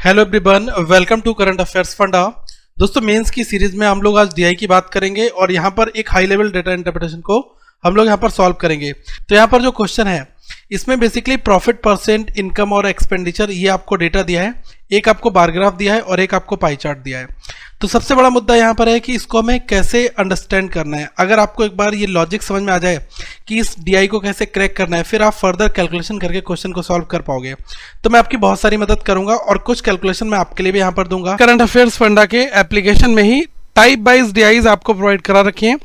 Hello everyone, welcome to current affairs funda. दोस्तों, mains की series में हम लोग आज डीआई की बात करेंगे और यहाँ पर एक हाई लेवल डेटा इंटरप्रिटेशन को हम लोग यहाँ पर सॉल्व करेंगे। तो यहाँ पर जो क्वेश्चन है इसमें बेसिकली प्रॉफिट परसेंट, इनकम और एक्सपेंडिचर, ये आपको डेटा दिया है, एक आपको बार ग्राफ दिया है और एक आपको पाई चार्ट दिया है। तो सबसे बड़ा मुद्दा यहाँ पर है कि इसको हमें कैसे अंडरस्टैंड करना है। अगर आपको एक बार ये लॉजिक समझ में आ जाए कि इस डीआई को कैसे क्रैक करना है, फिर आप फर्दर कैलकुलेशन करके क्वेश्चन को सॉल्व कर पाओगे। तो मैं आपकी बहुत सारी मदद करूंगा और कुछ कैलकुलेशन मैं आपके लिए भी यहाँ पर दूंगा। करंट अफेयर्स फंडा के एप्लीकेशन में ही टाइप वाइज डीआईज आपको प्रोवाइड करा रखी हैं,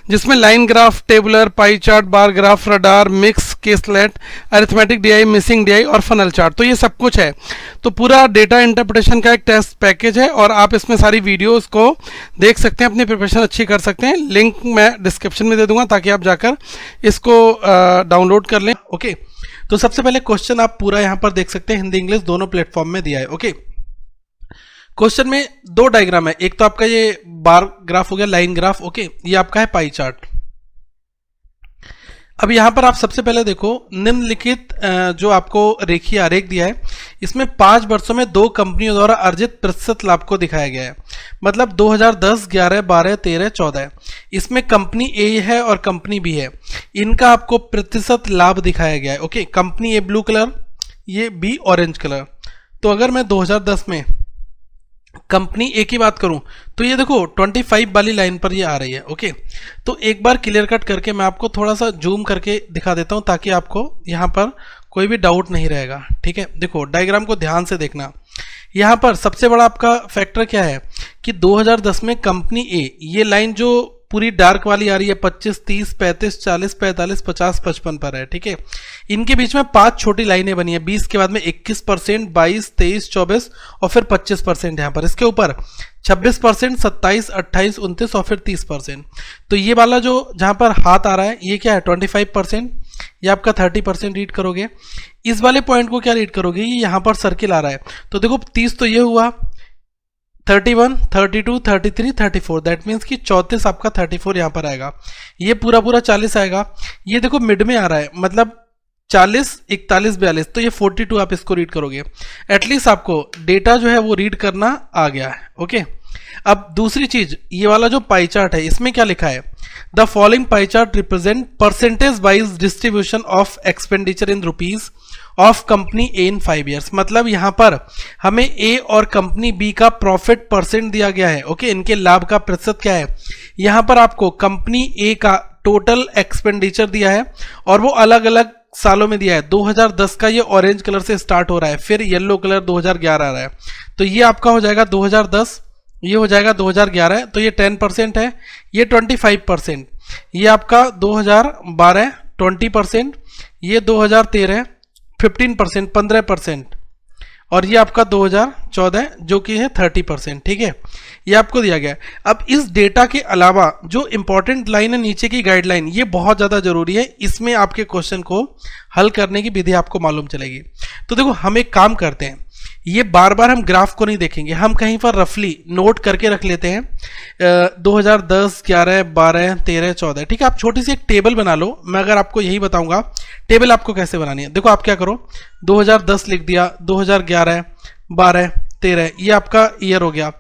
जिसमें line graph, tabular, pie chart, bar graph, radar, mix, caselet, arithmetic DI, missing DI और फनल चार्ट। तो ये सब कुछ है। तो पूरा डेटा इंटरप्रिटेशन का एक टेस्ट पैकेज है और आप इसमें सारी वीडियोस को देख सकते हैं, अपनी प्रिपरेशन अच्छी कर सकते हैं। लिंक मैं डिस्क्रिप्शन में दे दूंगा ताकि आप जाकर इसको डाउनलोड कर लें। ओके, तो सबसे पहले क्वेश्चन आप पूरा यहाँ पर देख सकते हैं, हिंदी इंग्लिश दोनों प्लेटफॉर्म में दिया है। ओके, क्वेश्चन में दो डायग्राम है, एक तो आपका ये बार ग्राफ हो गया, लाइन ग्राफ। ओके, ये आपका है पाई चार्ट। अब यहां पर आप सबसे पहले देखो, निम्नलिखित जो आपको रेखीय आरेख दिया है, इसमें 5 वर्षों में 2 कंपनियों द्वारा अर्जित प्रतिशत लाभ को दिखाया गया है। मतलब 2010, 11, 12, 13, 14। इसमें कंपनी ए है और कंपनी बी है, इनका आपको प्रतिशत लाभ दिखाया गया है। ओके, कंपनी ए ब्लू कलर, ये बी ऑरेंज कलर। तो अगर मैं 2010 में कंपनी ए की बात करूं तो ये देखो 25 वाली लाइन पर ये आ रही है। ओके, तो एक बार क्लियर कट करके मैं आपको थोड़ा सा जूम करके दिखा देता हूं ताकि आपको यहां पर कोई भी डाउट नहीं रहेगा। ठीक है, देखो डायग्राम को ध्यान से देखना। यहां पर सबसे बड़ा आपका फैक्टर क्या है कि 2010 में कंपनी ए, ये लाइन जो पूरी डार्क वाली आ रही है 25, 30, 35, 40, 45, 50, 55 पर है। ठीक है, इनके बीच में 5 छोटी लाइनें बनी है। 20 के बाद में 21%, 22, 23, 24 और फिर 25% यहाँ पर। इसके ऊपर 26%, 27, 28, 29 और फिर 30%। तो ये वाला जो जहां पर हाथ आ रहा है ये क्या है, 25%। ये आपका 30% रीड करोगे। इस वाले पॉइंट को क्या रीड करोगे, ये यहाँ पर सर्किल आ रहा है। तो देखो 30 तो ये हुआ, 31, 32, 33, 34, दैट मीन्स कि 34 आपका 34 यहाँ पर आएगा। ये पूरा 40 आएगा। ये देखो मिड में आ रहा है, मतलब 40, 41, 42, तो ये 42 आप इसको रीड करोगे। एटलीस्ट आपको डेटा जो है वो रीड करना आ गया है। ओके, अब दूसरी चीज, ये वाला जो पाई चार्ट है इसमें क्या लिखा है, the following pie chart represent percentage wise distribution of expenditure in rupees of company A in 5 years. मतलब यहां पर हमें ए और कंपनी बी का प्रॉफिट परसेंट दिया गया है। ओके, इनके लाभ का प्रतिशत क्या है, यहां पर आपको कंपनी ए का टोटल एक्सपेंडिचर दिया है और वो अलग अलग सालों में दिया है। 2010 का ये ऑरेंज कलर से स्टार्ट हो रहा है, फिर येलो कलर 2011 आ रहा है। तो ये आपका हो जाएगा 2010, ये हो जाएगा 2011, तो ये 10% है, ये 25%, ये आपका 2012 20%, ये 2013 15%, 15%, और ये आपका 2014 जो कि है 30%। ठीक है, ये आपको दिया गया है। अब इस डेटा के अलावा जो इंपॉर्टेंट लाइन है नीचे की गाइडलाइन, ये बहुत ज़्यादा जरूरी है। इसमें आपके क्वेश्चन को हल करने की विधि आपको मालूम चलेगी। तो देखो, हम एक काम करते हैं, ये बार बार हम ग्राफ को नहीं देखेंगे, हम कहीं पर रफली नोट करके रख लेते हैं 2010, 11, 12, 13, 14। ठीक है, आप छोटी सी एक टेबल बना लो। मैं अगर आपको यही बताऊंगा टेबल आपको कैसे बनानी है। देखो आप क्या करो, 2010 लिख दिया, 2011, 12, 13, ये आपका ईयर हो गया।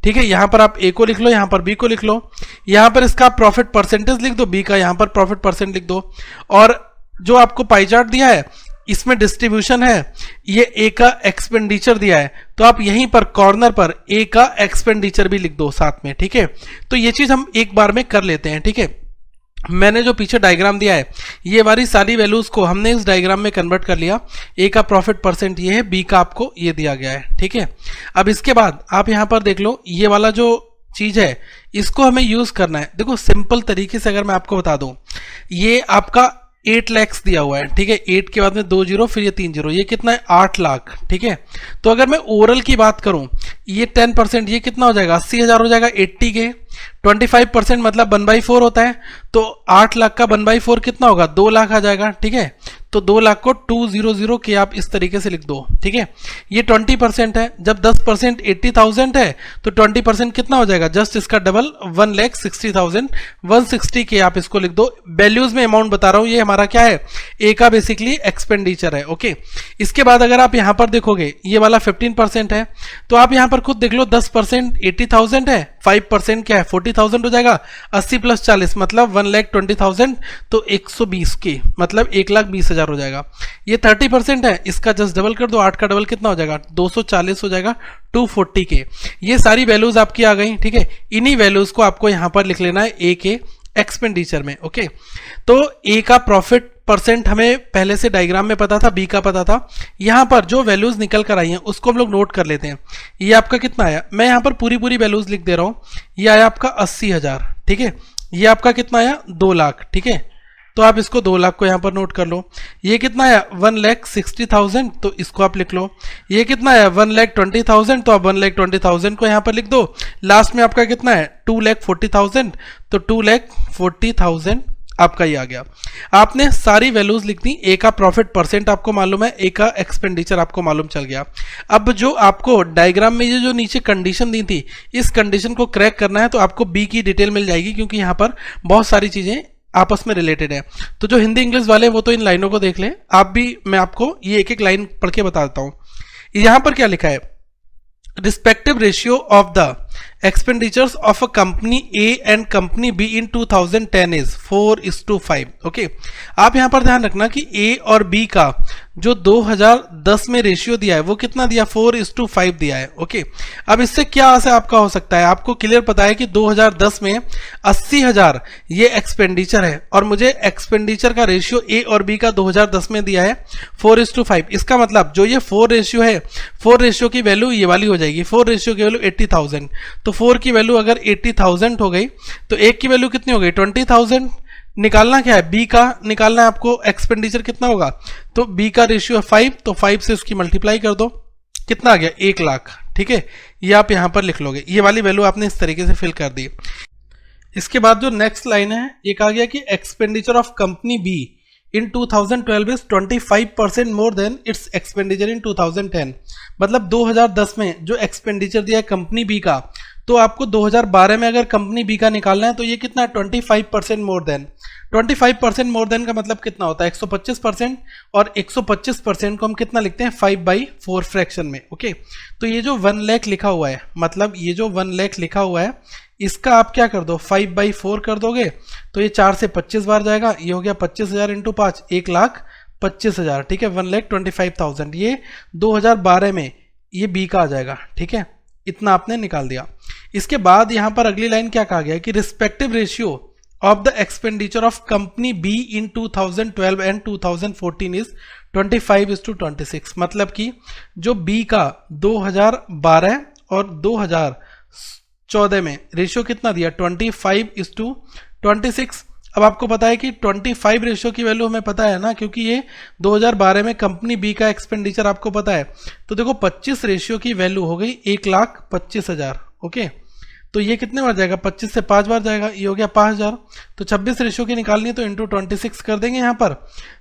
ठीक है, यहां पर आप ए को लिख लो, यहां पर बी को लिख लो, यहां पर इसका प्रॉफिट परसेंटेज लिख दो, बी का यहां पर प्रॉफिट परसेंट लिख दो, और जो आपको पाई चार्ट दिया है इसमें डिस्ट्रीब्यूशन है, ये ए का एक्सपेंडिचर दिया है, तो आप यहीं पर कॉर्नर पर ए का एक्सपेंडिचर भी लिख दो साथ में। ठीक है, तो ये चीज हम एक बार में कर लेते हैं। ठीक है, मैंने जो पीछे डायग्राम दिया है ये वाली सारी वैल्यूज को हमने इस डायग्राम में कन्वर्ट कर लिया। ए का प्रॉफिट परसेंट ये है, बी का आपको ये दिया गया है। ठीक है, अब इसके बाद आप यहां पर देख लो, ये वाला जो चीज है इसको हमें यूज करना है। देखो सिंपल तरीके से अगर मैं आपको बता दूं, ये आपका 8 लाख दिया हुआ है। ठीक है, 8 के बाद में 2 जीरो, फिर ये 3 जीरो, ये कितना है 8 लाख। ठीक है, तो अगर मैं ओवरऑल की बात करूं, ये 10%, ये कितना हो जाएगा 80,000 हो जाएगा। 80 के 25% मतलब 1/4 होता है, तो 8 लाख का 1/4 कितना होगा, 2 लाख आ जाएगा। ठीक है, तो 2 लाख को 200 के आप इस तरीके से लिख दो। ठीक है, ये 20% है। जब 10% 80,000 है तो 20% कितना हो जाएगा, जस्ट इसका डबल 1,60,000, 160 के आप इसको लिख दो। वैल्यूज में अमाउंट बता रहा हूं, ये हमारा क्या है, ए का बेसिकली एक्सपेंडिचर है। ओके, इसके बाद अगर आप यहां पर देखोगे ये वाला 15% है, तो आप यहां पर खुद देख लो, 10% 80,000 है, 5% क्या है 40,000 हो जाएगा, 80 + 40 मतलब 1,20,000, तो 120 के मतलब 1,20,000 हो जाएगा। ये 30% है, इसका जस्ट डबल कर दो, 8 का डबल कितना हो जाएगा, 240 हो जाएगा, 240 के। ये सारी वैल्यूज आपकी आ गई। ठीक है, इन्हीं वैल्यूज को आपको यहां पर लिख लेना है ए के एक्सपेंडिचर में। ओके, तो ए का प्रॉफिट परसेंट हमें पहले से डायग्राम में पता था, बी का पता था। यहां पर जो वैल्यूज निकल कर आई हैं उसको हम लोग नोट कर लेते हैं। ये आपका कितना आया, मैं यहां पर पूरी वैल्यूज लिख दे रहा हूं। ये आया आपका 80,000। ठीक है, ये आपका कितना आया, 2 लाख। ठीक है, तो आप इसको 2 लाख को यहां पर नोट कर लो। ये कितना आया, 1,60,000, तो इसको आप लिख लो। ये कितना आया, 1,20,000, तो आप 1,20,000 को यहां पर लिख दो। लास्ट में आपका कितना है, 2,40,000, तो 2,40,000 आपका ये आ गया। आपने सारी वैल्यूज लिख दी। ए का प्रॉफिट परसेंट आपको मालूम है, ए का एक्सपेंडिचर आपको मालूम चल गया। अब जो आपको डायग्राम में ये जो नीचे कंडीशन दी थी, इस कंडीशन को क्रैक करना है, तो आपको बी की डिटेल मिल जाएगी, क्योंकि यहां पर बहुत सारी चीजें आपस में रिलेटेड है। तो जो हिंदी इंग्लिश वाले वो तो इन लाइनों को देख लें, आप भी, मैं आपको ये एक एक लाइन पढ़ के बता देता हूं। यहां पर क्या लिखा है, respective ratio of the expenditures of a company A and company B in 2010 is 4:5। Okay, आप यहां पर ध्यान रखना कि A और B का जो 2010 में रेशियो दिया है वो कितना दिया, 4:5 दिया है। ओके, अब इससे क्या आशा आपका हो सकता है, आपको क्लियर पता है कि 2010 में 80,000 ये एक्सपेंडिचर है, और मुझे एक्सपेंडिचर का रेशियो A और B का 2010 में दिया है 4:5। इसका मतलब जो ये 4 रेशियो है, 4 रेशियो की वैल्यू ये वाली हो जाएगी, 4 रेशियो की वैल्यू 80,000। तो 4 की वैल्यू अगर 80,000 हो गई तो एक की वैल्यू कितनी हो गई, 20,000। निकालना क्या है, बी का निकालना है आपको, एक्सपेंडिचर कितना होगा, तो बी का रेशियो है 5, तो 5 से उसकी मल्टीप्लाई कर दो, कितना आ गया, 1 लाख। ठीक है, ये आप यहां पर लिख लोगे। ये वाली वैल्यू आपने इस तरीके से फिल कर दी। इसके बाद जो नेक्स्ट लाइन है, एक आ गया कि expenditure of company B in 2012 is 25% more than its expenditure in 2010। मतलब 2010 में जो एक्सपेंडिचर दिया है कंपनी बी का, तो आपको 2012 में अगर कंपनी बी का निकालना है तो ये कितना है, 25% मोर देन। 25% मोर देन का मतलब कितना होता है, 125%, और 125% को हम कितना लिखते हैं, 5/4 फ्रैक्शन में। ओके, तो ये जो 1 लाख लिखा हुआ है, मतलब ये जो 1 लाख लिखा हुआ है, इसका आप क्या कर दो, 5/4 कर दोगे, तो ये 4 से 25 बार जाएगा, ये हो गया 25,000 इंटू 5, 1,25,000। ठीक है, 1,25,000 ये 2012 में ये बी का आ जाएगा। ठीक है, इतना आपने निकाल दिया। इसके बाद यहां पर अगली लाइन क्या कहा गया है कि respective ratio of the expenditure of company B in 2012 and 2014 is 25:26। मतलब कि जो बी का 2012 और 2014 में रेशियो कितना दिया, 25:26। अब आपको पता है कि 25 रेशियो की वैल्यू हमें पता है ना, क्योंकि ये 2012 में कंपनी बी का एक्सपेंडिचर आपको पता है। तो देखो 25 रेशियो की वैल्यू हो गई 1,25,000। ओके, तो ये कितने बार जाएगा, 25 से 5 बार जाएगा, ये हो गया 5,000। तो 26 रेशियो की निकालनी है तो इंटू 26 कर देंगे यहाँ पर।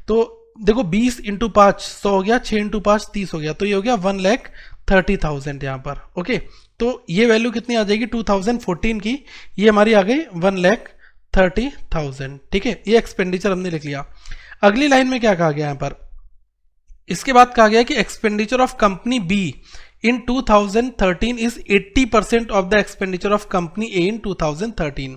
तो देखो 20 इंटू 5 100 हो गया, 6 इंटू 5 30 हो गया, तो ये हो गया 1,30,000 यहाँ पर। ओके, तो ये वैल्यू कितनी आ जाएगी 2014 की, ये हमारी आ गई 1,30,000। ठीक है, ये एक्सपेंडिचर हमने लिख लिया। अगली लाइन में क्या कहा गया यहाँ पर, इसके बाद कहा गया कि expenditure of company B in 2013 is 80% of the expenditure of company A in 2013।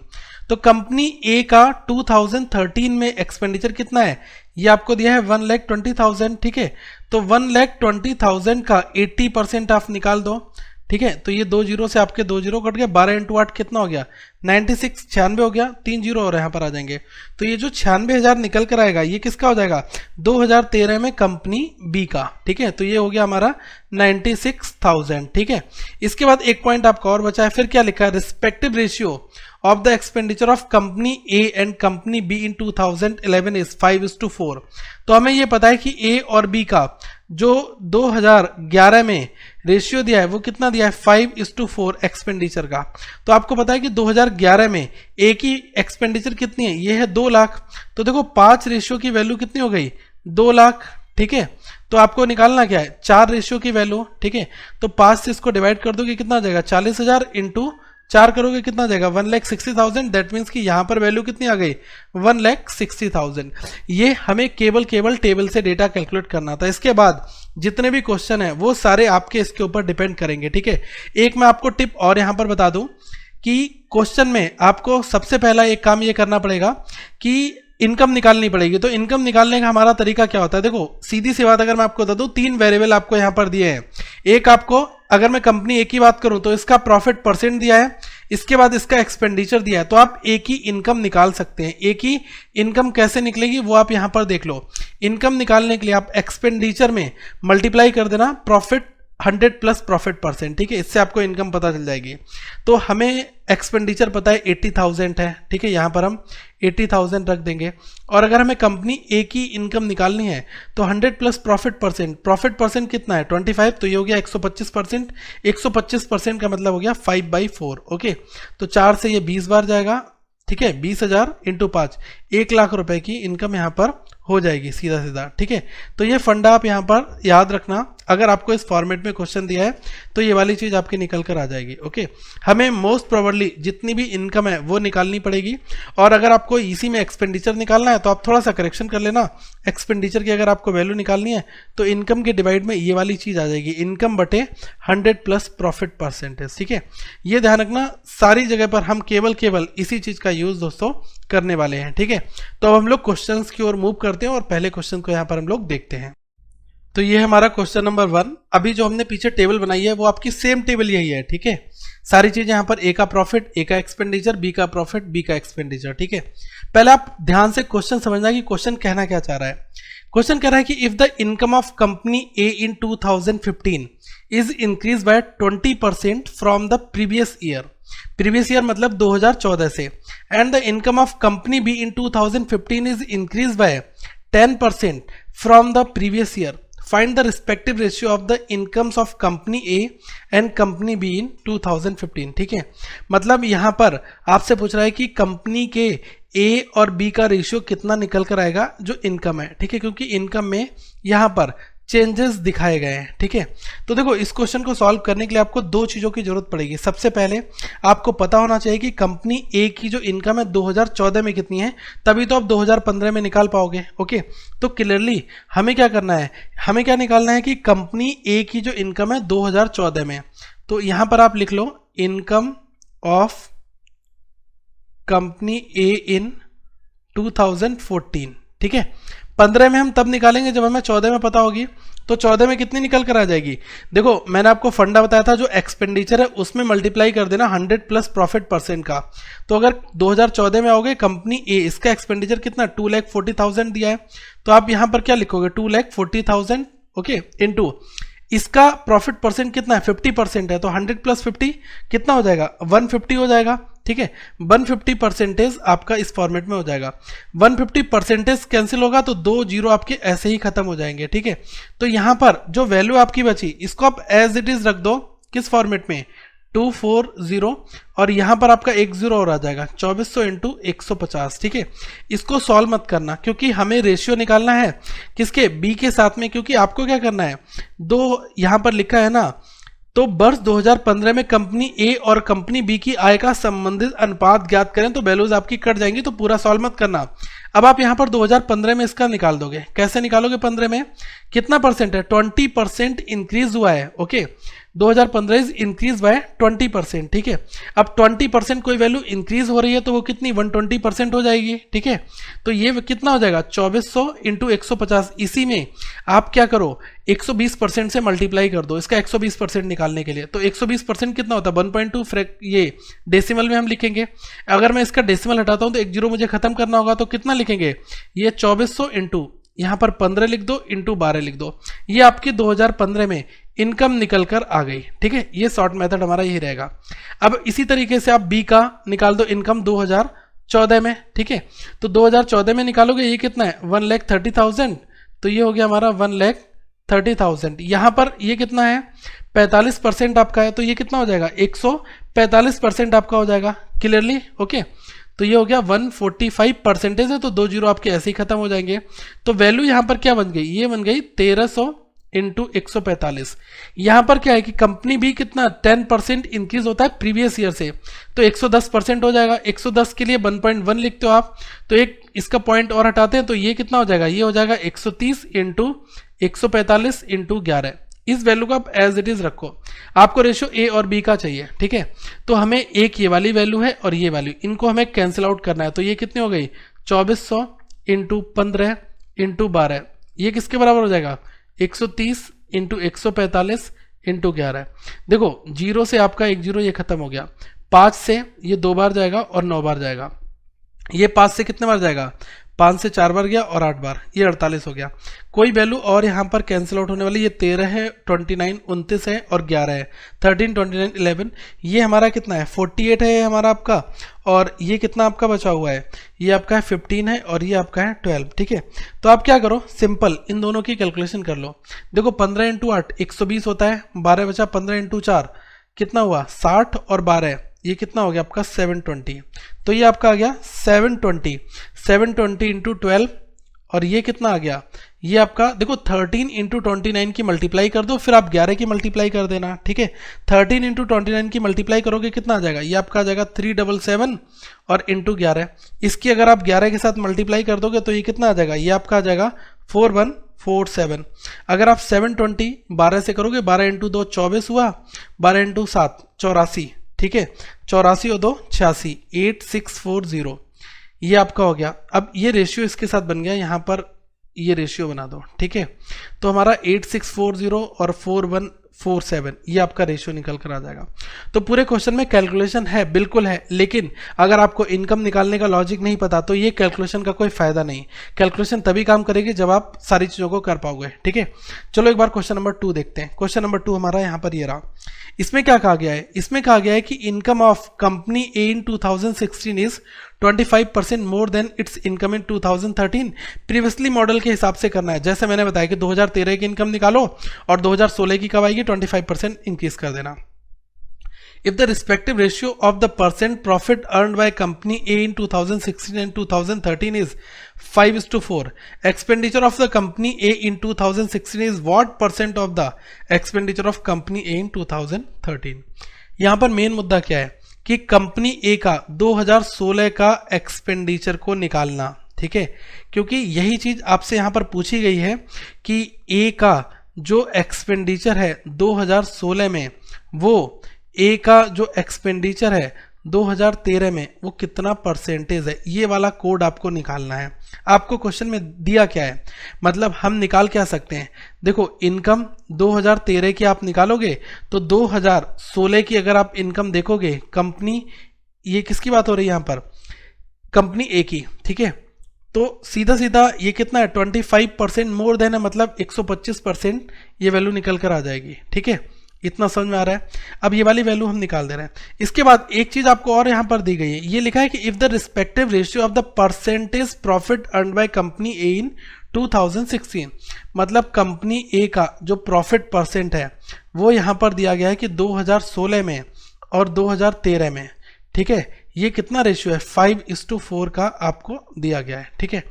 तो कंपनी ए का 2013 में एक्सपेंडिचर कितना है, ये आपको दिया है 1,20,000। ठीक है, तो 1,20,000 का 80% आप निकाल दो। ठीक है, तो ये 2 जीरो से आपके 2 जीरो कट गया, 12 इंटू 8 कितना हो गया, 96, 96 हो गया, 3 जीरो और यहाँ पर आ जाएंगे। तो ये जो 96,000 निकल कर आएगा ये किसका हो जाएगा, 2013 में कंपनी बी का। ठीक है, तो ये हो गया हमारा 96,000। ठीक है, इसके बाद एक पॉइंट आपका और बचा है, फिर क्या लिखा है, respective ratio of the expenditure of company A and company B in 2011 is 5:4। तो हमें ये पता है कि ए और बी का जो 2011 में रेशियो दिया है वो कितना दिया है 5:4 एक्सपेंडिचर का। तो आपको पता है कि 2011 में ए की एक्सपेंडिचर कितनी है, ये है 2 लाख। तो देखो 5 रेशियो की वैल्यू कितनी हो गई 2 लाख, ठीक है। तो आपको निकालना क्या है 4 रेशियो की वैल्यू, ठीक है। तो 5 से इसको डिवाइड कर दोगे कितना आ जाएगा 40,000 इंटू 4 करोगे कितना आ जाएगा 1,60,000। दैट मीन्स कि यहां पर वैल्यू कितनी आ गई 1,60,000। ये हमें केवल टेबल से डेटा कैलकुलेट करना था। इसके बाद जितने भी क्वेश्चन है वो सारे आपके इसके ऊपर डिपेंड करेंगे, ठीक है। एक मैं आपको टिप और यहां पर बता दूं कि क्वेश्चन में आपको सबसे पहला एक काम ये करना पड़ेगा कि इनकम निकालनी पड़ेगी। तो इनकम निकालने का हमारा तरीका क्या होता है, देखो सीधी सी बात अगर मैं आपको बता दूं 3 वेरिएबल आपको यहां पर दिए हैं। एक आपको अगर मैं कंपनी ए की बात करूं तो इसका प्रॉफिट परसेंट दिया है, इसके बाद इसका एक्सपेंडिचर दिया है। तो आप ए की इनकम निकाल सकते हैं। ए की इनकम कैसे निकलेगी वो आप यहां पर देख लो। इनकम निकालने के लिए आप एक्सपेंडिचर में मल्टीप्लाई कर देना प्रॉफिट 100 प्लस प्रॉफिट परसेंट, ठीक है। इससे आपको इनकम पता चल जाएगी। तो हमें एक्सपेंडिचर पता है 80,000 है, ठीक है। यहां पर हम 80,000 रख देंगे। और अगर हमें कंपनी ए की इनकम निकालनी है तो 100 प्लस प्रॉफिट परसेंट कितना है 25, तो ये हो गया 125%। 125% का मतलब हो गया 5/4, ओके। तो 4 से ये 20 बार जाएगा, ठीक है। 20,000 इंटू 5, 1 लाख रुपए की इनकम यहां पर हो जाएगी सीधा सीधा, ठीक है। तो ये फंडा आप यहां पर याद रखना। अगर आपको इस फॉर्मेट में क्वेश्चन दिया है तो ये वाली चीज आपकी निकल कर आ जाएगी, ओके। हमें मोस्ट प्रोबेबली जितनी भी इनकम है वो निकालनी पड़ेगी। और अगर आपको इसी में एक्सपेंडिचर निकालना है तो आप थोड़ा सा करेक्शन कर लेना। एक्सपेंडिचर की अगर आपको वैल्यू निकालनी है तो इनकम के डिवाइड में ये वाली चीज आ जाएगी, इनकम बटे 100 प्लस प्रॉफिट परसेंटेज, ठीक है। ये ध्यान रखना, सारी जगह पर हम केवल इसी चीज का यूज दोस्तों करने वाले हैं, ठीक है। तो अब हम लोग क्वेश्चंस की ओर मूव करते हैं और पहले क्वेश्चन को यहां पर हम लोग देखते हैं। तो ये हमारा क्वेश्चन नंबर 1। अभी जो हमने पीछे टेबल बनाई है वो आपकी सेम टेबल यही है, ठीक है। सारी चीजें यहां पर ए का प्रॉफिट, ए का एक्सपेंडिचर, बी का प्रॉफिट, बी का एक्सपेंडिचर, ठीक है। पहले आप ध्यान से क्वेश्चन समझना कि क्वेश्चन कहना क्या चाह रहा है। क्वेश्चन कह रहा है कि if the income of company A in 2015 is increase by 20% from the previous year मतलब 2014 से, and the income of company B in 2015 is increase by 10% from the previous year, find the respective ratio of the incomes of company A and company B इन 2015, ठीक है। मतलब यहां पर आपसे पूछ रहा है कि कंपनी के ए और बी का रेशियो कितना निकल कर आएगा जो इनकम है, ठीक है। क्योंकि इनकम में यहां पर चेंजेस दिखाए गए हैं, ठीक है। तो देखो इस क्वेश्चन को सॉल्व करने के लिए आपको 2 चीजों की जरूरत पड़ेगी। सबसे पहले आपको पता होना चाहिए कि कंपनी ए की जो इनकम है 2014 में कितनी है, तभी तो आप 2015 में निकाल पाओगे, ओके। तो क्लियरली हमें क्या करना है, हमें क्या निकालना है कि कंपनी ए की जो इनकम है 2014 में। तो यहां पर आप लिख low income of company A इन 2014, ठीक है। 15 में हम तब निकालेंगे जब हमें 14 में पता होगी। तो 14 में कितनी निकल कर आ जाएगी, देखो मैंने आपको फंडा बताया था जो एक्सपेंडिचर है उसमें मल्टीप्लाई कर देना 100 प्लस प्रॉफिट परसेंट का। तो अगर 2014 में आओगे कंपनी ए, इसका एक्सपेंडिचर कितना 2,40,000 दिया है, तो आप यहां पर क्या लिखोगे 2,40,000, ओके, इनटू इसका प्रॉफिट परसेंट कितना है 50% है, तो 100 प्लस 50 कितना हो जाएगा 150 हो जाएगा, ठीक है। 150% आपका इस फॉर्मेट में हो जाएगा। 150% कैंसिल होगा तो 2 जीरो आपके ऐसे ही खत्म हो जाएंगे, ठीक है। तो यहां पर जो वैल्यू आपकी बची इसको आप एज इट इज रख दो, किस फॉर्मेट में 240, और यहां पर आपका 1 जीरो और आ जाएगा 2400 इंटू 150, ठीक है। इसको सॉल्व मत करना क्योंकि हमें रेशियो निकालना है किसके बी के साथ में, क्योंकि आपको क्या करना है 2 यहां पर लिखा है ना, तो वर्ष 2015 में कंपनी ए और कंपनी बी की आय का संबंधित अनुपात ज्ञात करें तो वैल्यूज आपकी कट जाएंगी, तो पूरा सॉल्व मत करना। अब आप यहां पर 2015 में इसका निकाल दोगे। कैसे निकालोगे 15 में कितना परसेंट है 20% इंक्रीज हुआ है, ओके। 2015 इज इंक्रीज बाय 20%, ठीक है। अब 20% कोई वैल्यू इंक्रीज हो रही है तो वो कितनी 120% हो जाएगी, ठीक है। तो ये कितना हो जाएगा 2400 इंटू 150। इसी में आप क्या करो 120% से मल्टीप्लाई कर दो इसका 120% निकालने के लिए। तो 120% कितना होता है 1.2, ये डेसिमल में हम लिखेंगे। अगर मैं इसका डेसिमल हटाता हूं तो 1 जीरो मुझे खत्म करना होगा, तो कितना लिखेंगे ये 2400 इंटू यहां पर 15 लिख दो इंटू 12 लिख दो। ये आपकी 2015 में इनकम निकल कर आ गई, ठीक है। ये शॉर्ट मेथड हमारा यही रहेगा। अब इसी तरीके से आप बी का निकाल दो इनकम 2014 में, ठीक है। तो 2014 में निकालोगे ये कितना है 1,30,000, तो ये हो गया हमारा 1,30,000 30,000। यहाँ पर ये कितना है 45% आपका है, तो ये कितना हो जाएगा 145% आपका हो जाएगा। Clearly okay. तो ये हो गया 145% है, तो 2 जीरो आपके ऐसे ही खत्म हो जाएंगे। तो वैल्यू यहाँ पर क्या बन गई, ये बन गई 1300 इंटू 145। यहाँ पर क्या है कि कंपनी भी कितना 10% इंक्रीज होता है प्रीवियस ईयर से, तो 110% हो जाएगा। 110 के लिए 1.1 लिखते हो आप, तो एक इसका पॉइंट और हटाते हैं, तो ये कितना हो जाएगा, ये हो जाएगा 130 इंटू 145 इंटू 11। इस वैल्यू को आप एज इट इज रखो। आपको रेशियो ए और बी का चाहिए, ठीक है। तो हमें एक ये वाली वैल्यू है और ये वैल्यू, इनको हमें कैंसिल आउट करना है। तो ये कितनी हो गई 2400 इंटू 15 इंटू 12, ये किसके बराबर हो जाएगा 130 इंटू 145 इंटू 11। देखो जीरो से आपका 1 जीरो ये खत्म हो गया, 5 से ये 2 बार जाएगा और 9 बार जाएगा। ये 5 से कितने बार जाएगा, 5 से 4 बार गया और 8 बार, ये 48 हो गया। कोई वैल्यू और यहाँ पर कैंसिल आउट होने वाली, ये 13 है, 29 29 है और 11 है, 13 29 11। ये हमारा कितना है 48 है हमारा आपका, और ये कितना आपका बचा हुआ है, ये आपका है 15 है और ये आपका है 12, ठीक है। तो आप क्या करो, सिंपल इन दोनों की कैलकुलेशन कर लो। देखो 15 इंटू 8 120 होता है, 12 बचा, 15 इंटू 4 कितना हुआ 60 और 12 ये कितना हो गया आपका 720। तो ये आपका आ गया 720 इंटू 12, और ये कितना आ गया, ये आपका देखो 13 इंटू 29 की मल्टीप्लाई कर दो, फिर आप 11 की मल्टीप्लाई कर देना, ठीक है। 13 इंटू 29 की मल्टीप्लाई करोगे कितना आ जाएगा, ये आपका आ जाएगा 377 और इंटू 11। इसकी अगर आप 11 के साथ मल्टीप्लाई कर दोगे तो ये कितना आ जाएगा, ये आपका आ जाएगा 4147। अगर आप 720 12 से करोगे, 12 इंटू 2 24 हुआ, 12 इंटू 7 84, ठीक है, 84 और 2 86, 8640, ये आपका हो गया। अब ये रेशियो इसके साथ बन गया, यहाँ पर ये रेशियो बना दो, ठीक है। तो हमारा 8640 और 4147 ये आपका रेशियो निकल कर आ जाएगा। तो पूरे क्वेश्चन में कैलकुलेशन है, बिल्कुल है, लेकिन अगर आपको इनकम निकालने का लॉजिक नहीं पता तो ये कैलकुलेशन का कोई फायदा नहीं। कैलकुलेशन तभी काम करेगी जब आप सारी चीज़ों को कर पाओगे, ठीक है। चलो एक बार क्वेश्चन नंबर 2 देखते हैं। क्वेश्चन नंबर 2 हमारा यहाँ पर ये रहा। इसमें क्या कहा गया है, इसमें कहा गया है कि income of company A in 2016 is 25% more than it's income in 2013। Previously model के हिसाब से करना है, जैसे मैंने बताया कि 2013 की इनकम निकालो और 2016 की कब आएगी 25% इंक्रीज कर देना। If the respective ratio of the percent profit earned by company A in 2016 and 2013 is 5:4, expenditure of the company A in 2016 is what percent of the expenditure of company A in 2013। यहाँ पर main मुद्दा क्या है कि company ए का 2016 का expenditure को निकालना, ठीक है, क्योंकि यही चीज आपसे यहाँ पर पूछी गई है कि ए का जो एक्सपेंडिचर है 2016 में, वो ए का जो एक्सपेंडिचर है 2013 में वो कितना परसेंटेज है, ये वाला कोड आपको निकालना है। आपको क्वेश्चन में दिया क्या है, मतलब हम निकाल क्या सकते हैं। देखो इनकम 2013 की आप निकालोगे तो 2016 की अगर आप इनकम देखोगे, कंपनी, ये किसकी बात हो रही है यहाँ पर, कंपनी ए की, ठीक है। तो सीधा सीधा ये कितना है 25% मोर देन है, मतलब 125% ये वैल्यू निकल कर आ जाएगी, ठीक है। इतना समझ में आ रहा है। अब ये वाली वैल्यू हम निकाल दे रहे हैं। इसके बाद एक चीज आपको और यहां पर दी गई है, ये लिखा है कि if the respective ratio of the percentage profit earned by company A in 2016, मतलब कंपनी ए का जो प्रॉफिट परसेंट है वो यहां पर दिया गया है कि 2016 में और 2013 में, ठीक है। ये कितना रेशियो है 5:4 का आपको दिया गया है, ठीक है।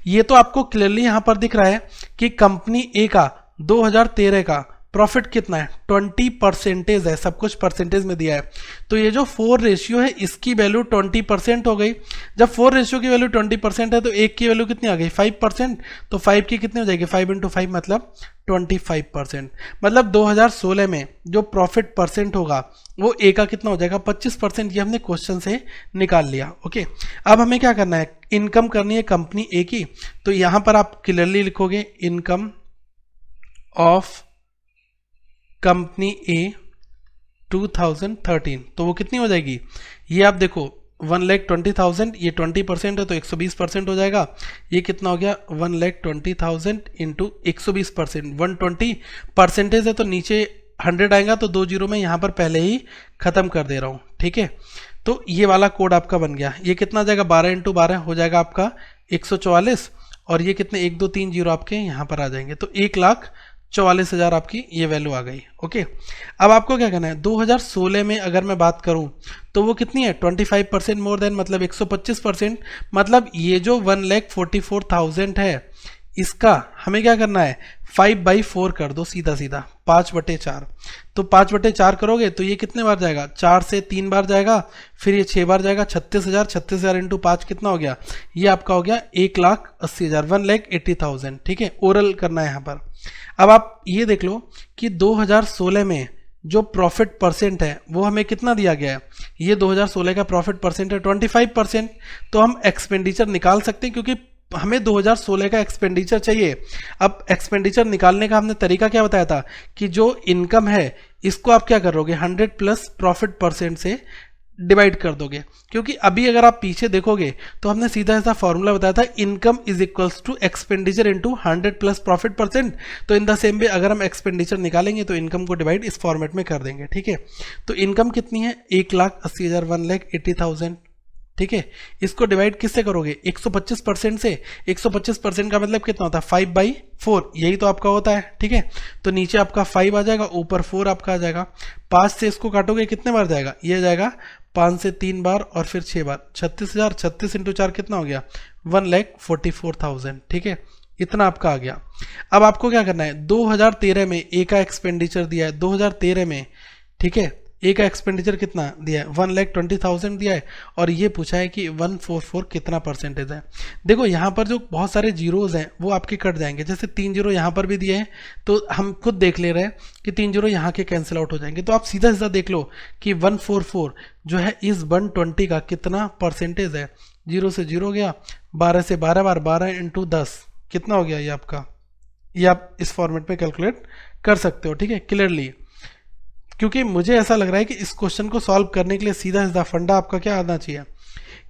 ये तो आपको क्लियरली यहां पर दिख रहा है कि कंपनी ए का 2013 का प्रॉफिट कितना है 20% है, सब कुछ परसेंटेज में दिया है। तो ये जो 4 रेशियो है इसकी वैल्यू 20% हो गई। जब 4 रेशियो की वैल्यू 20% है तो एक की वैल्यू कितनी आ गई 5%, तो 5 की कितनी हो जाएगी 5 × 5 मतलब 25%। मतलब 2016 में जो प्रॉफिट परसेंट होगा वो ए का कितना हो जाएगा 25%। ये हमने क्वेश्चन से निकाल लिया, ओके। अब हमें क्या करना है, इनकम करनी है कंपनी ए की। तो यहां पर आप क्लियरली लिखोगे इनकम ऑफ कंपनी ए 2013, तो वो कितनी हो जाएगी, ये आप देखो 1,20,000, ये 20% है तो 120% हो जाएगा। ये कितना हो गया 1,20,000 इंटू 120%, 120% है तो नीचे 100 आएगा, तो 2 जीरो में यहाँ पर पहले ही खत्म कर दे रहा हूँ, ठीक है। तो ये वाला कोड आपका बन गया। ये कितना आ जाएगा 12 × 12 हो जाएगा आपका 144, और ये कितने 1 2 3 जीरो आपके यहाँ पर आ जाएंगे, तो 44,000 आपकी ये वैल्यू आ गई। ओके, अब आपको क्या करना है, 2016 में अगर मैं बात करूं तो वो कितनी है, 25% मोर देन, मतलब 125%, मतलब ये जो 1,44,000 है इसका हमें क्या करना है, 5/4 कर दो, सीधा सीधा 5/4। तो 5/4 करोगे तो ये कितने बार जाएगा, 4 से 3 बार जाएगा, फिर ये 6 बार जाएगा, 36,000, 36,000 इंटू 5 कितना हो गया, ये आपका हो गया 1,80,000, 1,80,000। ठीक है, ओरल करना है यहाँ पर। अब आप ये देख लो कि 2016 में जो प्रॉफिट परसेंट है वो हमें कितना दिया गया है, ये 2016 का प्रॉफिट परसेंट है 25%। तो हम एक्सपेंडिचर निकाल सकते हैं क्योंकि हमें 2016 का एक्सपेंडिचर चाहिए। अब एक्सपेंडिचर निकालने का हमने तरीका क्या बताया था कि जो इनकम है इसको आप क्या करोगे, 100 प्लस प्रॉफिट परसेंट से डिवाइड कर दोगे। क्योंकि अभी अगर आप पीछे देखोगे तो हमने सीधा ऐसा फॉर्मूला बताया था, income is equals to expenditure into 100 plus profit percent. तो इन द सेम वे अगर हम एक्सपेंडिचर निकालेंगे तो इनकम को डिवाइड इस फॉर्मेट में कर देंगे। ठीक है, तो इनकम कितनी है, 1,80,000, 1,80,000। ठीक है, इसको डिवाइड किससे करोगे, 125% से। 125% का मतलब कितना होता है, 5/4, यही तो आपका होता है। ठीक है, तो नीचे आपका 5 आ जाएगा, ऊपर 4 आपका आ जाएगा। 5 से इसको काटोगे कितने बार जाएगा, ये जाएगा 5 से 3 बार और फिर 6 बार, 36,000, 36 इंटू 4 कितना हो गया, 1,44,000। ठीक है, इतना आपका आ गया। अब आपको क्या करना है, 2013 में ए का एक्सपेंडिचर दिया है, 2013 में, ठीक है, ए का एक्सपेंडिचर कितना दिया है, 1,20,000 दिया है, और ये पूछा है कि 144 कितना परसेंटेज है। देखो यहाँ पर जो बहुत सारे जीरोज हैं वो आपके कट जाएंगे, जैसे 3 जीरो यहाँ पर भी दिए हैं तो हम खुद देख ले रहे हैं कि 3 जीरो यहाँ के कैंसिल आउट हो जाएंगे। तो आप सीधा सीधा देख लो कि 144 जो है इस 120 का कितना परसेंटेज है, 0 से 0 गया, 12 से 12 बार, 12 इंटू 10 कितना हो गया ये आपका, ये आप इस फॉर्मेट में कैलकुलेट कर सकते हो। ठीक है, क्लियरली, क्योंकि मुझे ऐसा लग रहा है कि इस क्वेश्चन को सॉल्व करने के लिए सीधा सीधा फंडा आपका क्या आना चाहिए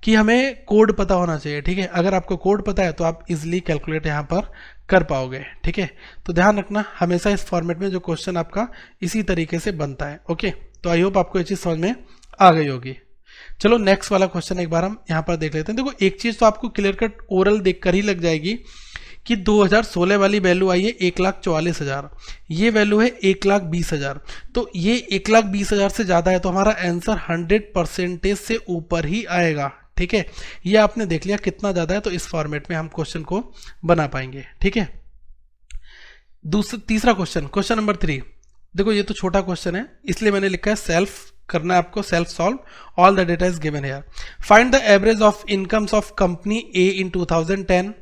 कि हमें कोड पता होना चाहिए। ठीक है, अगर आपको कोड पता है तो आप इजीली कैलकुलेट यहाँ पर कर पाओगे। ठीक है, तो ध्यान रखना हमेशा इस फॉर्मेट में जो क्वेश्चन आपका इसी तरीके से बनता है। ओके, तो आई होप आपको ये चीज़ समझ में आ गई होगी। चलो नेक्स्ट वाला क्वेश्चन एक बार हम यहाँ पर देख लेते हैं। देखो एक चीज़ तो आपको क्लियर कट ओरल देख कर ही लग जाएगी कि 2016 वाली वैल्यू आई है 1,44,000, ये वैल्यू है 1,20,000। तो ये 1,20,000 से ज़्यादा है तो हमारा आंसर 100% से ऊपर ही आएगा। ठीक है, ये आपने देख लिया कितना ज़्यादा है, तो इस फॉर्मेट में हम क्वेश्चन को बना पाएंगे। ठीक है, तीसरा क्वेश्चन, क्वेश्चन नंबर 3। देखो ये तो छोटा क्वेश्चन है इसलिए मैंने लिखा है सेल्फ करना है आपको, self solve, all the data is given here. Find the average of incomes of company A in 2010,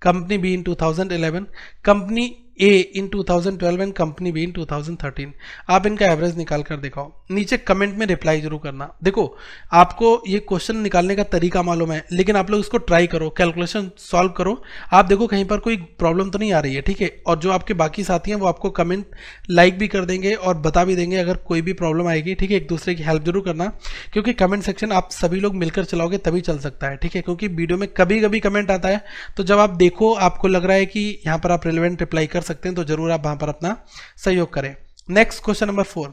company B in 2011, company A in 2012 and company B in 2013। आप इनका एवरेज निकाल कर दिखाओ, नीचे कमेंट में रिप्लाई जरूर करना। देखो आपको ये क्वेश्चन निकालने का तरीका मालूम है लेकिन आप लोग इसको ट्राई करो, कैलकुलेशन सॉल्व करो, आप देखो कहीं पर कोई प्रॉब्लम तो नहीं आ रही है। ठीक है, और जो आपके बाकी साथी हैं वो आपको कमेंट लाइक भी कर देंगे और बता भी देंगे अगर कोई भी प्रॉब्लम आएगी। ठीक है, एक दूसरे की हेल्प जरूर करना क्योंकि कमेंट सेक्शन आप सभी लोग मिलकर चलाओगे तभी चल सकता है। ठीक है, क्योंकि वीडियो में कभी कभी कमेंट आता है तो जब आप देखो आपको लग रहा है कि यहाँ पर आप रिलेवेंट रिप्लाई कर सकते हैं तो जरूर आप वहां पर अपना सहयोग करें। नेक्स्ट क्वेश्चन नंबर 4,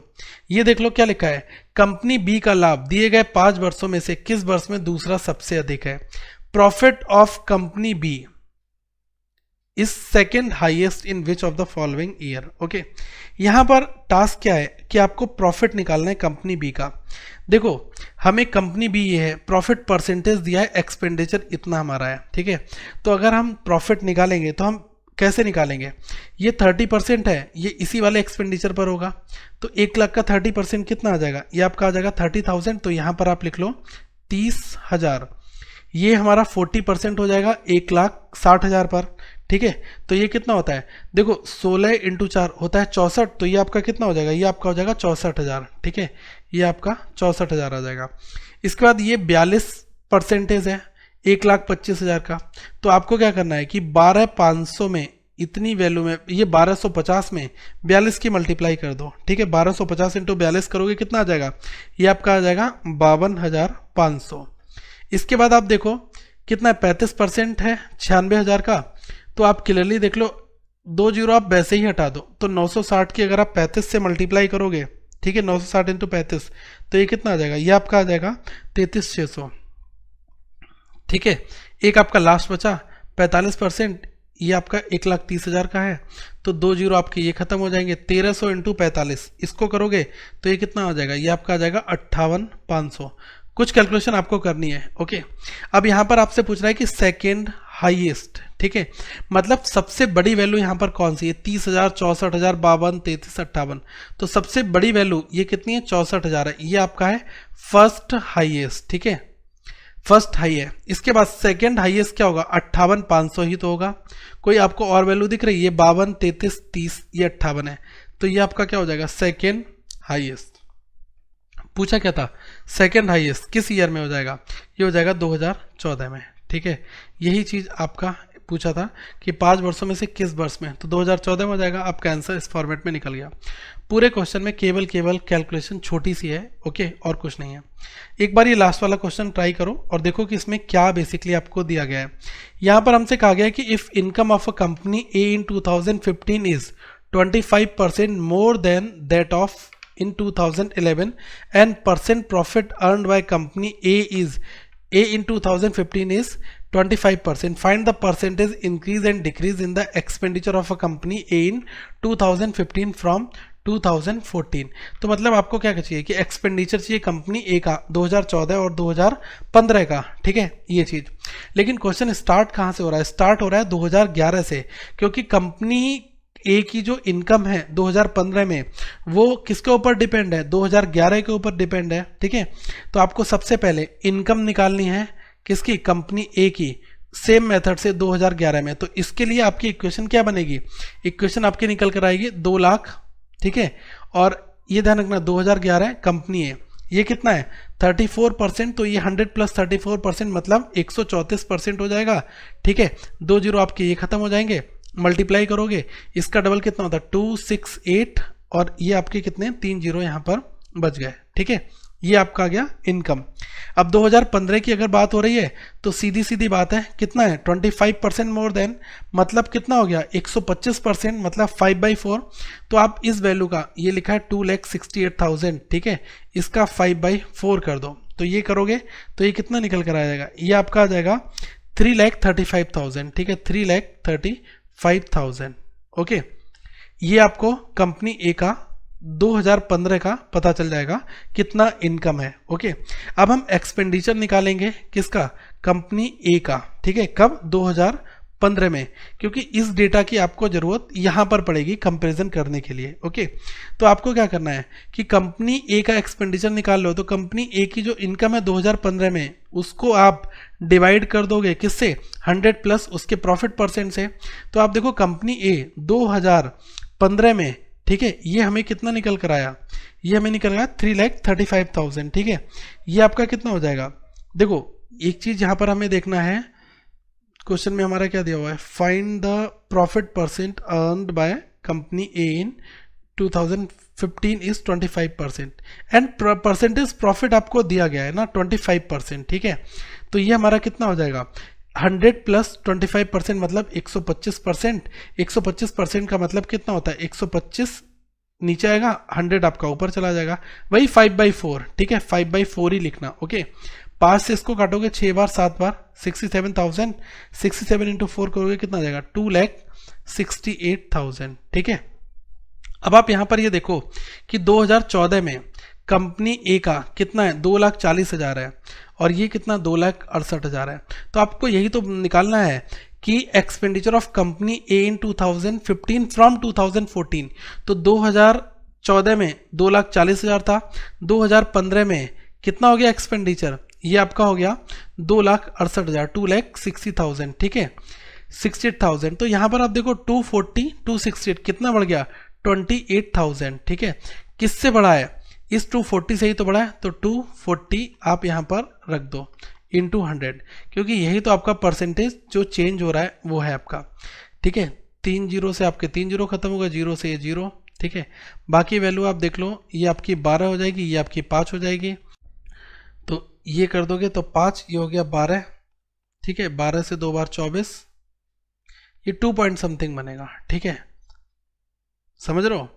ये देख लो क्या लिखा है, कंपनी बी का लाभ दिए गए 5 वर्षों में से किस वर्ष में दूसरा सबसे अधिक है। Profit of company B is second highest in which of the following year. Okay, यहां पर टास्क क्या है कि आपको प्रॉफिट निकालना है कंपनी बी का। देखो हमें कंपनी बी ये है, प्रॉफिट परसेंटेज दिया है, एक्सपेंडिचर इतना हमारा है। ठीक है, तो अगर हम प्रॉफिट निकालेंगे तो हम कैसे निकालेंगे, ये 30% है, ये इसी वाले एक्सपेंडिचर पर होगा तो 1 लाख का 30% कितना आ जाएगा, ये आपका आ जाएगा 30,000। तो यहाँ पर आप लिख लो 30,000, ये हमारा 40% हो जाएगा 1,60,000 पर। ठीक है, तो ये कितना होता है, देखो 16 इंटू 4 होता है 64, तो ये आपका कितना हो जाएगा, ये आपका हो जाएगा 64,000। ठीक है, ये आपका 64,000 आ जाएगा। इसके बाद ये 42% है 1,25,000 का, तो आपको क्या करना है कि 12,500 में इतनी वैल्यू में, ये 1250 में 42 की मल्टीप्लाई कर दो। ठीक है, 1250 इंटू 42 करोगे कितना आ जाएगा, ये आपका आ जाएगा 52,500। इसके बाद आप देखो कितना है, 35% है 96,000 का, तो आप क्लियरली देख लो 2 जीरो आप वैसे ही हटा दो, तो 960 की अगर आप 35 से मल्टीप्लाई करोगे, ठीक है, 960 इंटू 35 तो ये कितना आ जाएगा, ये आपका आ जाएगा 33,600। ठीक है, एक आपका लास्ट बचा 45%, ये आपका 1,30,000 का है, तो 2 जीरो आपके ये खत्म हो जाएंगे। 1300 इंटू 45 इसको करोगे तो ये कितना आ जाएगा, ये आपका आ जाएगा 58,500। कुछ कैलकुलेशन आपको करनी है। ओके, अब यहाँ पर आपसे पूछ रहा है कि सेकेंड हाईएस्ट, ठीक है, मतलब सबसे बड़ी वैल्यू यहाँ पर कौन सी है, 30,000, 64,000, 52, 33, 58। तो सबसे बड़ी वैल्यू ये कितनी है, 64,000 है, ये आपका है फर्स्ट हाईएस्ट, ठीक है, फर्स्ट हाई है। इसके बाद सेकंड हाईएस्ट क्या होगा, 58,500 ही तो होगा। कोई आपको और वैल्यू दिख रही है, ये 52, 33, 30, ये 58 है, तो ये आपका क्या हो जाएगा, सेकंड हाईएस्ट। पूछा क्या था, सेकंड हाईएस्ट किस ईयर में हो जाएगा, ये हो जाएगा 2014 में, ठीक है। यही चीज आपका पूछा था कि 5 वर्षों में से किस वर्ष में, तो 2014 में हो जाएगा। आपका आंसर इस फॉर्मेट में निकल गया। पूरे क्वेश्चन में केवल कैलकुलेशन छोटी सी है, ओके, और कुछ नहीं है। एक बार ये लास्ट वाला क्वेश्चन ट्राई करो और देखो कि इसमें क्या बेसिकली आपको दिया गया है। यहाँ पर हमसे कहा गया है कि if income of a company A in 2015 is 25% more than that of in 2011 and percent profit earned by company A in 2015 is 25%. Find the percentage increase and decrease in the expenditure of a company A in 2015 from 2014। तो मतलब आपको क्या चाहिए कि expenditure चाहिए company ए का 2014 और 2015 का, ठीक है, ये चीज। लेकिन क्वेश्चन स्टार्ट कहाँ से हो रहा है, स्टार्ट हो रहा है 2011 से, क्योंकि कंपनी ए की जो इनकम है 2015 में वो किसके ऊपर डिपेंड है, 2011 के ऊपर डिपेंड है, ठीक है। तो आपको सबसे पहले इनकम निकालनी है किसकी, कंपनी ए की, सेम मेथड से 2011 में। तो इसके लिए आपकी इक्वेशन क्या बनेगी, इक्वेशन आपकी निकल कर आएगी 2 लाख, ठीक है। और ये ध्यान रखना 2011 कंपनी ए, ये कितना है 34%, तो ये 100 प्लस 34% मतलब 134% हो जाएगा, ठीक है। 2 जीरो आपके ये खत्म हो जाएंगे, मल्टीप्लाई करोगे इसका डबल कितना होता है 268, और ये आपके कितने 3 जीरो यहाँ पर बच गए, ठीक है। ये आपका आ गया इनकम। अब 2015 की अगर बात हो रही है तो सीधी सीधी बात है, कितना है 25% मोर देन, मतलब कितना हो गया 125%, मतलब 5/4। तो आप इस वैल्यू का, ये लिखा है 2,68,000, ठीक है, इसका 5/4 कर दो, तो ये करोगे तो ये कितना निकल कर आ जाएगा, ये आपका आ जाएगा 3,35,000, ठीक है, 3,35,000, ओके। ये आपको कंपनी ए का 2015 का पता चल जाएगा कितना इनकम है, ओके। अब हम एक्सपेंडिचर निकालेंगे किसका, कंपनी ए का, ठीक है, कब 2015 में, क्योंकि इस डेटा की आपको जरूरत यहां पर पड़ेगी कंपैरिजन करने के लिए, ओके। तो आपको क्या करना है कि कंपनी ए का एक्सपेंडिचर निकाल लो, तो कंपनी ए की जो इनकम है 2015 में उसको आप डिवाइड कर दोगे किससे, 100 प्लस उसके प्रॉफिट परसेंट से। तो आप देखो कंपनी ए 2015 में, ठीक है, ये हमें कितना निकल कर आया, ये हमें निकल गया 3,35,000, ठीक है। ये आपका कितना हो जाएगा, देखो एक चीज यहां पर हमें देखना है, क्वेश्चन में हमारा क्या दिया हुआ है, find the profit percent earned by company A in 2015 is 25%, and percentage profit आपको दिया गया है ना 25%, ठीक है। तो ये हमारा कितना हो जाएगा 100 प्लस 25% मतलब 125%, 125% का मतलब कितना होता है 125 नीचे आएगा, 100 आपका ऊपर चला जाएगा, वही 5/4, ठीक है, 5/4 ही लिखना, ओके। 5 से इसको काटोगे 6 बार 7 बार 67,000, 67 इंटू 4 करोगे कितना आ जाएगा 2,68,000, ठीक है। अब आप यहां पर ये देखो कि 2014 में कंपनी ए का कितना है 2,40,000 है, और ये कितना 2,68,000 है। तो आपको यही तो निकालना है कि expenditure of company A in 2015 from 2014। तो 2014 में 2,40,000 था, 2015 में कितना हो गया एक्सपेंडिचर, ये आपका हो गया 2,68,000, 2,60,000, ठीक है, 68,000। तो यहां पर आप देखो 240, 268 कितना बढ़ गया 28,000, ठीक है। किससे बढ़ा है, इस 240 से ही तो बढ़ा है, तो 240 आप यहां पर रख दो इंटू 100, क्योंकि यही तो आपका परसेंटेज जो चेंज हो रहा है वो है आपका, ठीक है। 3 जीरो से आपके 3 जीरो खत्म होगा, जीरो से ये जीरो, ठीक है। बाकी वैल्यू आप देख लो, ये आपकी 12 हो जाएगी, ये आपकी 5 हो जाएगी, तो ये कर दोगे तो 5, ये हो गया 12, ठीक है, 12 से 2 बार 24, ये 2 पॉइंट समथिंग बनेगा, ठीक है, समझ रहे हो।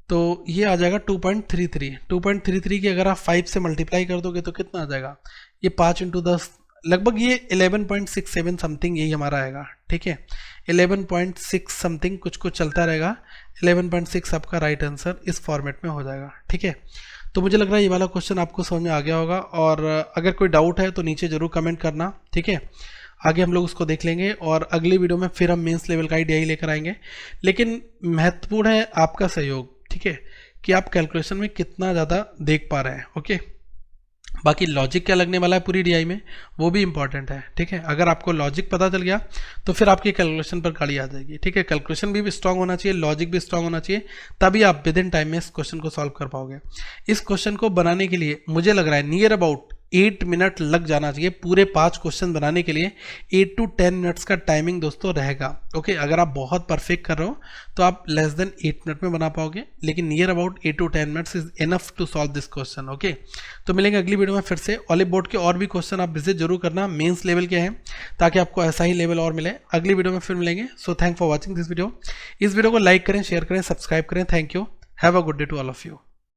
तो ये आ जाएगा 2.33, 2.33 की अगर आप 5 से मल्टीप्लाई कर दोगे तो कितना आ जाएगा, ये 5 इंटू 10 लगभग ये 11.67 समथिंग यही हमारा आएगा, ठीक है, 11.6 समथिंग कुछ कुछ चलता रहेगा। 11.6 आपका राइट आंसर इस फॉर्मेट में हो जाएगा। ठीक है, तो मुझे लग रहा है ये वाला क्वेश्चन आपको समझ में आ गया होगा, और अगर कोई डाउट है तो नीचे जरूर कमेंट करना। ठीक है, आगे हम लोग उसको देख लेंगे और अगली वीडियो में फिर हम मेंस लेवल का ही DI लेकर आएंगे। लेकिन महत्वपूर्ण है आपका सहयोग, ठीक है, कि आप कैलकुलेशन में कितना ज़्यादा देख पा रहे हैं। ओके, बाकी लॉजिक क्या लगने वाला है पूरी DI में वो भी इंपॉर्टेंट है। ठीक है, अगर आपको लॉजिक पता चल गया तो फिर आपकी कैलकुलेशन पर गाड़ी आ जाएगी। ठीक है, कैलकुलेशन भी स्ट्रांग होना चाहिए, लॉजिक भी स्ट्रांग होना चाहिए, तभी आप विद इन टाइम में इस क्वेश्चन को सॉल्व कर पाओगे। इस क्वेश्चन को बनाने के लिए मुझे लग रहा है नियर अबाउट 8 मिनट लग जाना चाहिए। पूरे 5 क्वेश्चन बनाने के लिए 8 to 10 मिनट्स का टाइमिंग दोस्तों रहेगा। ओके, अगर आप बहुत परफेक्ट कर रहे हो तो आप लेस देन 8 मिनट में बना पाओगे, लेकिन near about 8 to 10 minutes is enough to solve this question. Okay, तो मिलेंगे अगली वीडियो में फिर से। ऑलिव बोर्ड के और भी क्वेश्चन आप विजिट जरूर करना, मेंस लेवल के हैं, ताकि आपको ऐसा ही लेवल और मिले। अगली वीडियो में फिर मिलेंगे। So thank for watching this video. इस वीडियो को लाइक करें, शेयर करें, सब्सक्राइब करें। Thank you, have a good day to all of you.